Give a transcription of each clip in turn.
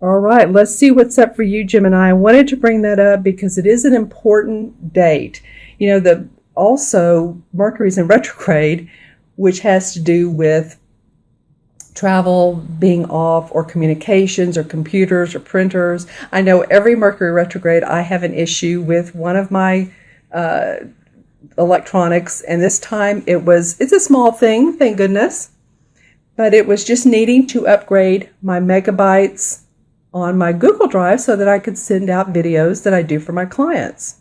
All right, let's see what's up for you, Gemini. I wanted to bring that up because it is an important date. The also Mercury's in retrograde, which has to do with travel being off or communications or computers or printers. I know every Mercury retrograde I have an issue with one of my electronics, and this time it's a small thing, thank goodness, but it was just needing to upgrade my megabytes on my Google Drive so that I could send out videos that I do for my clients.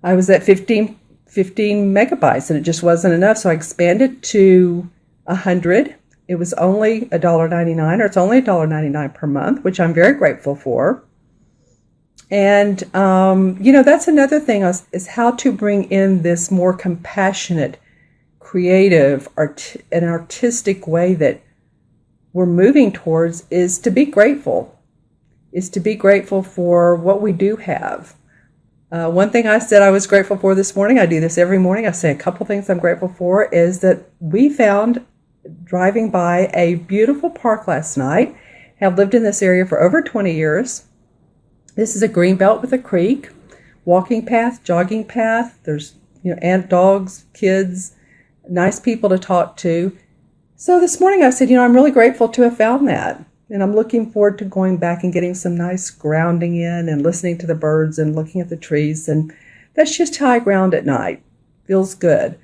I was at 15 megabytes and it just wasn't enough, so I expanded to 100. It was only $1.99, or it's only $1.99 per month, which I'm very grateful for. And, that's another thing is how to bring in this more compassionate, creative, and artistic way that we're moving towards is to be grateful, for what we do have. One thing I said I was grateful for this morning, I do this every morning, I say a couple things I'm grateful for, is that we found, driving by a beautiful park last night, have lived in this area for over 20 years. This is a green belt with a creek, walking path, jogging path. There's, and dogs, kids, nice people to talk to. So this morning I said, I'm really grateful to have found that. And I'm looking forward to going back and getting some nice grounding in and listening to the birds and looking at the trees. And that's just how I ground at night. Feels good.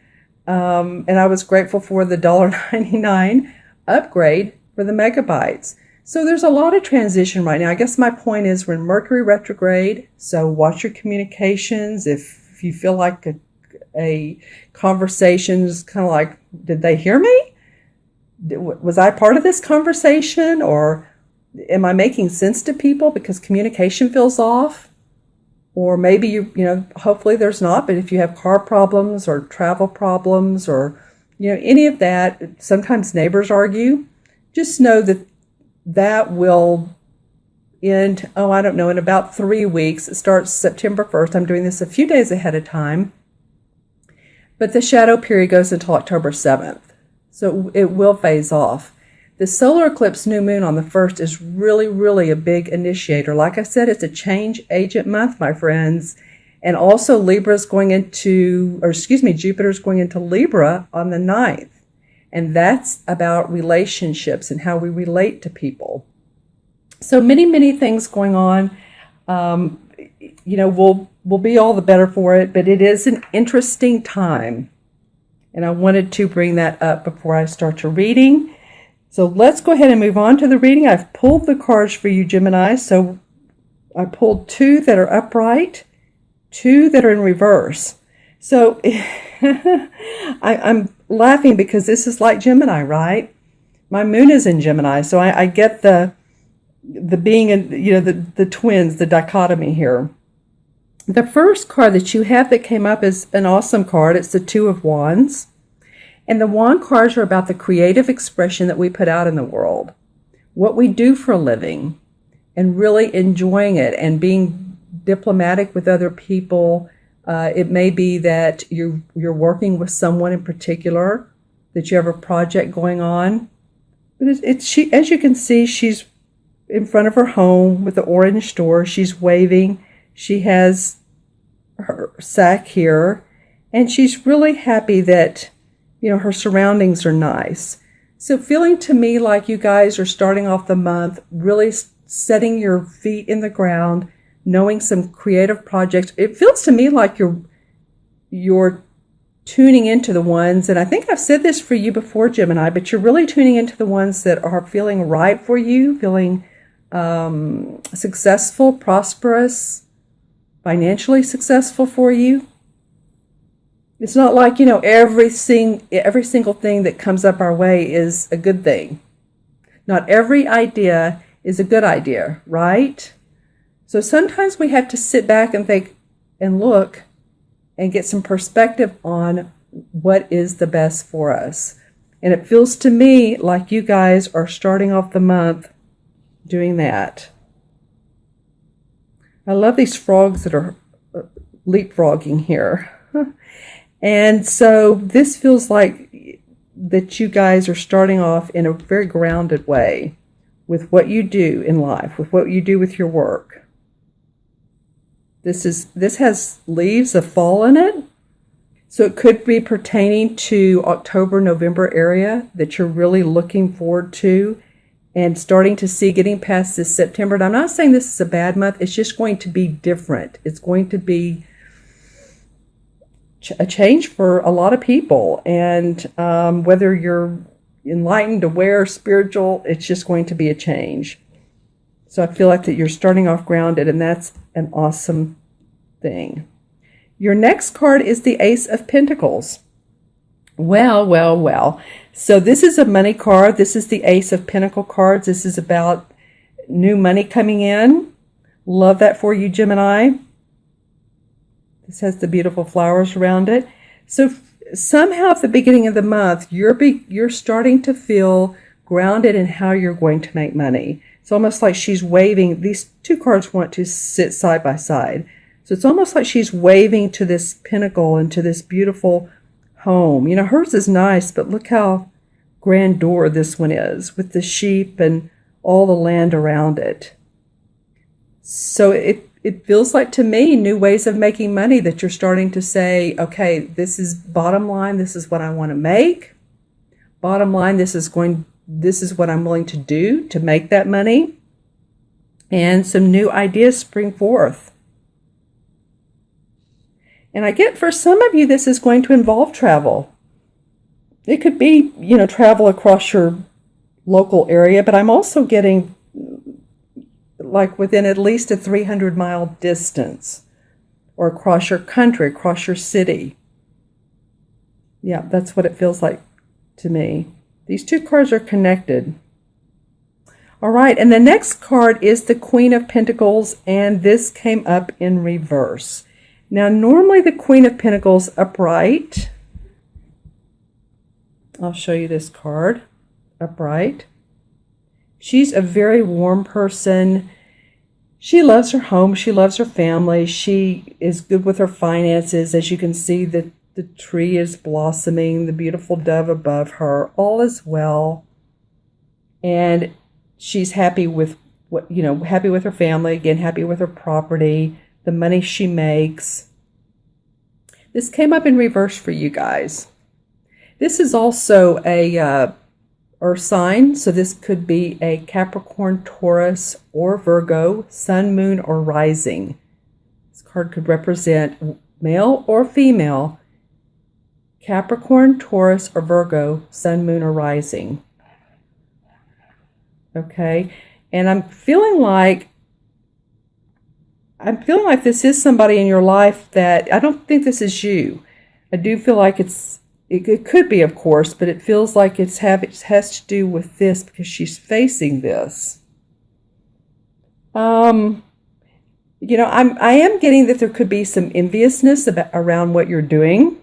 And I was grateful for the $1.99 upgrade for the megabytes. So there's a lot of transition right now. I guess my point is we're in Mercury retrograde, so watch your communications. If you feel like a conversation is kind of like, did they hear me? Was I part of this conversation? Or am I making sense to people because communication feels off? Or maybe hopefully there's not, but if you have car problems or travel problems or, any of that, sometimes neighbors argue, just know that will end, in about 3 weeks. It starts September 1st. I'm doing this a few days ahead of time. But the shadow period goes until October 7th. So it will phase off. The solar eclipse new moon on the 1st is really, really a big initiator. Like I said, it's a change agent month, my friends. And also Jupiter's going into Libra on the 9th. And that's about relationships and how we relate to people. So many, many things going on. We'll be all the better for it, but it is an interesting time. And I wanted to bring that up before I start your reading. So let's go ahead and move on to the reading. I've pulled the cards for you, Gemini. So I pulled 2 that are upright, 2 that are in reverse. So I'm laughing because this is like Gemini, right? My moon is in Gemini, so I get the being in, the twins, the dichotomy here. The first card that you have that came up is an awesome card. It's the 2 of Wands. And the wand cards are about the creative expression that we put out in the world, what we do for a living, and really enjoying it and being diplomatic with other people. It may be that you're working with someone in particular, that you have a project going on. But she, as you can see, she's in front of her home with the orange door. She's waving. She has her sack here, and she's really happy that her surroundings are nice. So feeling to me like you guys are starting off the month, really setting your feet in the ground, knowing some creative projects. It feels to me like you're tuning into the ones, and I think I've said this for you before, Gemini, but you're really tuning into the ones that are feeling right for you, feeling successful, prosperous, financially successful for you. It's not like, every single thing that comes up our way is a good thing. Not every idea is a good idea, right? So sometimes we have to sit back and think and look and get some perspective on what is the best for us. And it feels to me like you guys are starting off the month doing that. I love these frogs that are leapfrogging here. And so this feels like that you guys are starting off in a very grounded way, with what you do in life, with what you do with your work. This has leaves of fall in it. So it could be pertaining to October, November area that you're really looking forward to and starting to see getting past this September. And I'm not saying this is a bad month. It's just going to be different. It's going to be a change for a lot of people. And whether you're enlightened, aware, spiritual, it's just going to be a change. So I feel like that you're starting off grounded, and that's an awesome thing. Your next card is the Ace of Pentacles. Well, well, well. So this is a money card. This is the Ace of Pentacle cards. This is about new money coming in. Love that for you, Gemini. This has the beautiful flowers around it. So somehow at the beginning of the month, you're starting to feel grounded in how you're going to make money. It's almost like she's waving. These two cards want to sit side by side. So it's almost like she's waving to this pinnacle and to this beautiful home. You know, hers is nice, but look how grandeur this one is with the sheep and all the land around it. So it feels like to me new ways of making money that you're starting to say, okay, this is bottom line. This is what I want to make. Bottom line, this is what I'm willing to do to make that money. And some new ideas spring forth. And I get for some of you, this is going to involve travel. It could be, you know, travel across your local area, but I'm also getting like within at least a 300-mile distance or across your country, across your city. Yeah, that's what it feels like to me. These two cards are connected. All right, and the next card is the Queen of Pentacles, and this came up in reverse. Now, normally the Queen of Pentacles upright. I'll show you this card, upright. She's a very warm person. She loves her home. She loves her family. She is good with her finances. As you can see, the tree is blossoming, the beautiful dove above her. All is well. And she's happy with happy with her family, again, happy with her property, the money she makes. This came up in reverse for you guys. This is also a Earth sign, so this could be a Capricorn, Taurus, or Virgo, sun, moon, or rising. This card could represent male or female, Capricorn, Taurus, or Virgo, sun, moon, or rising. Okay, and I'm feeling like this is somebody in your life that I don't think this is you. I do feel like it could be, of course, but it feels like it has to do with this because she's facing this. I am getting that there could be some enviousness around what you're doing.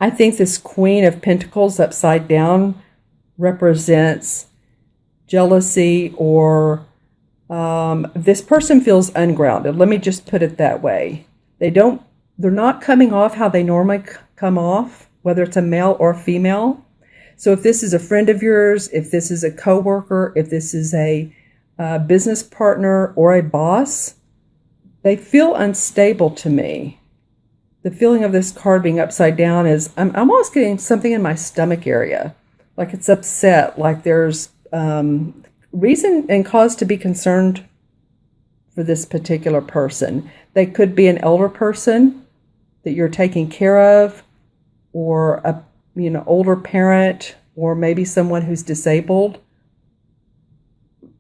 I think this Queen of Pentacles upside down represents jealousy, or this person feels ungrounded. Let me just put it that way. They're not coming off how they normally come off, whether it's a male or female. So if this is a friend of yours, if this is a coworker, if this is a business partner or a boss, they feel unstable to me. The feeling of this card being upside down is I'm almost getting something in my stomach area, like it's upset, like there's reason and cause to be concerned for this particular person. They could be an elder person that you're taking care of, or a older parent, or maybe someone who's disabled.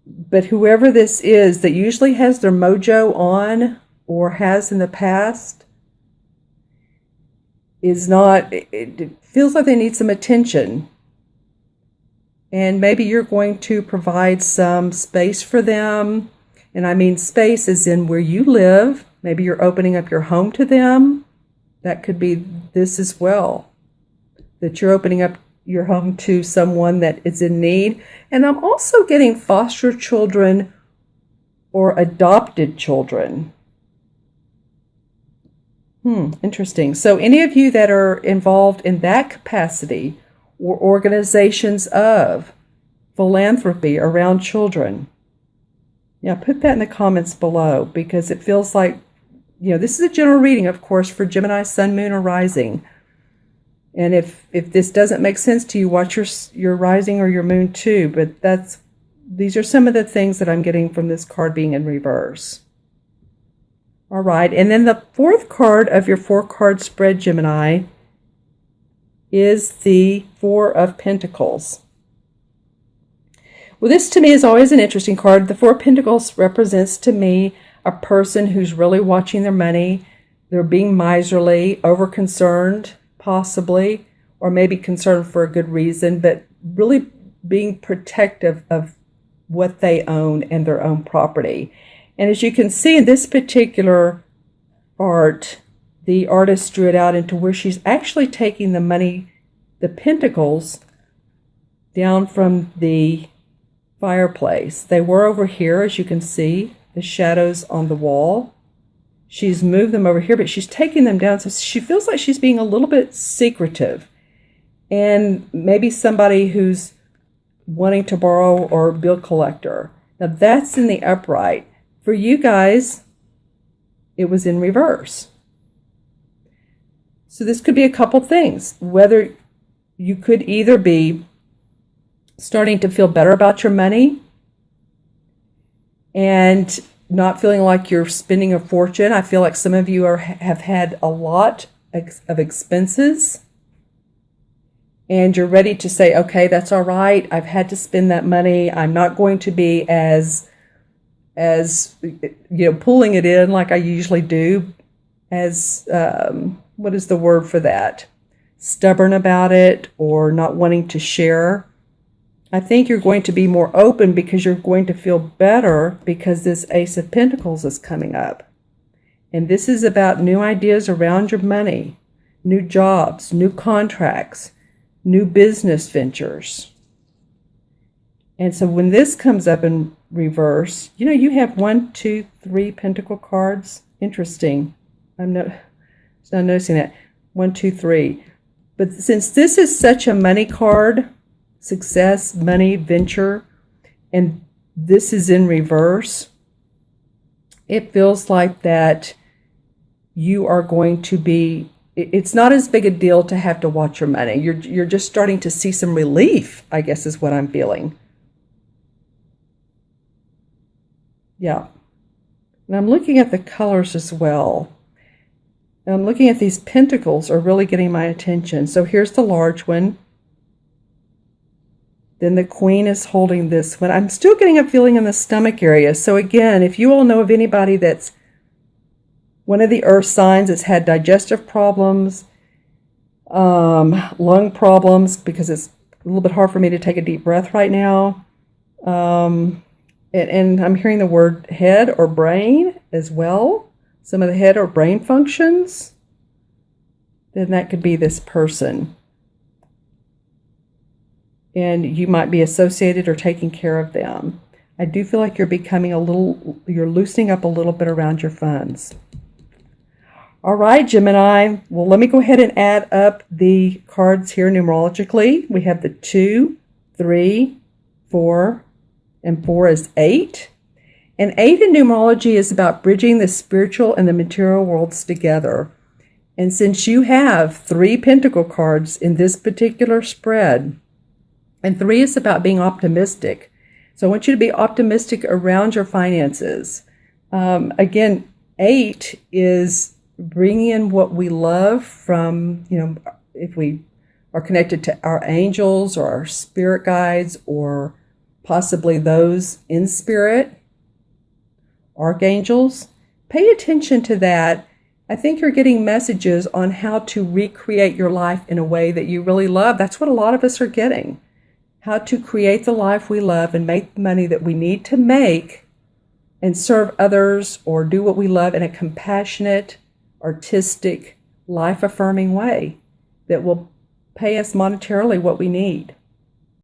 But whoever this is that usually has their mojo on or has in the past is not, it feels like they need some attention. And maybe you're going to provide some space for them. And I mean space is in where you live. Maybe you're opening up your home to them. That could be this as well, that you're opening up your home to someone that is in need. And I'm also getting foster children or adopted children. Interesting. So any of you that are involved in that capacity, or organizations of philanthropy around children. Yeah, put that in the comments below, because it feels like, this is a general reading, of course, for Gemini, Sun, Moon, or Rising. And if this doesn't make sense to you, watch your Rising or your Moon too. But these are some of the things that I'm getting from this card being in reverse. All right, and then the fourth card of your 4-card spread, Gemini, is the Four of Pentacles. Well, this to me is always an interesting card. The Four of Pentacles represents to me a person who's really watching their money. They're being miserly, over-concerned, possibly, or maybe concerned for a good reason, but really being protective of what they own and their own property. And as you can see in this particular art, the artist drew it out into where she's actually taking the money, the pentacles, down from the fireplace. They were over here, as you can see, the shadows on the wall. She's moved them over here, but she's taking them down. So she feels like she's being a little bit secretive. And maybe somebody who's wanting to borrow or bill collector. Now that's in the upright. For you guys, it was in reverse. So this could be a couple things. Whether you could either be starting to feel better about your money and not feeling like you're spending a fortune. I feel like some of you have had a lot of expenses, and you're ready to say, okay, that's all right. I've had to spend that money. I'm not going to be as pulling it in like I usually do, as what is the word for that? Stubborn about it or not wanting to share. I think you're going to be more open because you're going to feel better because this Ace of Pentacles is coming up. And this is about new ideas around your money, new jobs, new contracts, new business ventures. And so when this comes up in reverse, you have 1, 2, 3 Pentacle cards. Interesting. I'm not noticing that. 1, 2, 3. But since this is such a money card, success, money, venture, and this is in reverse, it feels like that you are going to be, it's not as big a deal to have to watch your money. You're just starting to see some relief, I guess is what I'm feeling. Yeah. And I'm looking at the colors as well. And I'm looking at these pentacles are really getting my attention. So here's the large one. Then the Queen is holding this one. I'm still getting a feeling in the stomach area. So again, if you all know of anybody that's one of the earth signs that's had digestive problems, lung problems, because it's a little bit hard for me to take a deep breath right now. And I'm hearing the word head or brain as well. Some of the head or brain functions. Then that could be this person. And you might be associated or taking care of them. I do feel like you're becoming you're loosening up a little bit around your funds. All right, Gemini. Well, let me go ahead and add up the cards here numerologically. We have the 2, 3, 4, and 4 is 8. And 8 in numerology is about bridging the spiritual and the material worlds together. And since you have 3 Pentacle cards in this particular spread, and 3 is about being optimistic. So I want you to be optimistic around your finances. Again, 8 is bringing in what we love from, if we are connected to our angels or our spirit guides or possibly those in spirit, archangels. Pay attention to that. I think you're getting messages on how to recreate your life in a way that you really love. That's what a lot of us are getting. How to create the life we love and make the money that we need to make and serve others or do what we love in a compassionate, artistic, life-affirming way that will pay us monetarily what we need.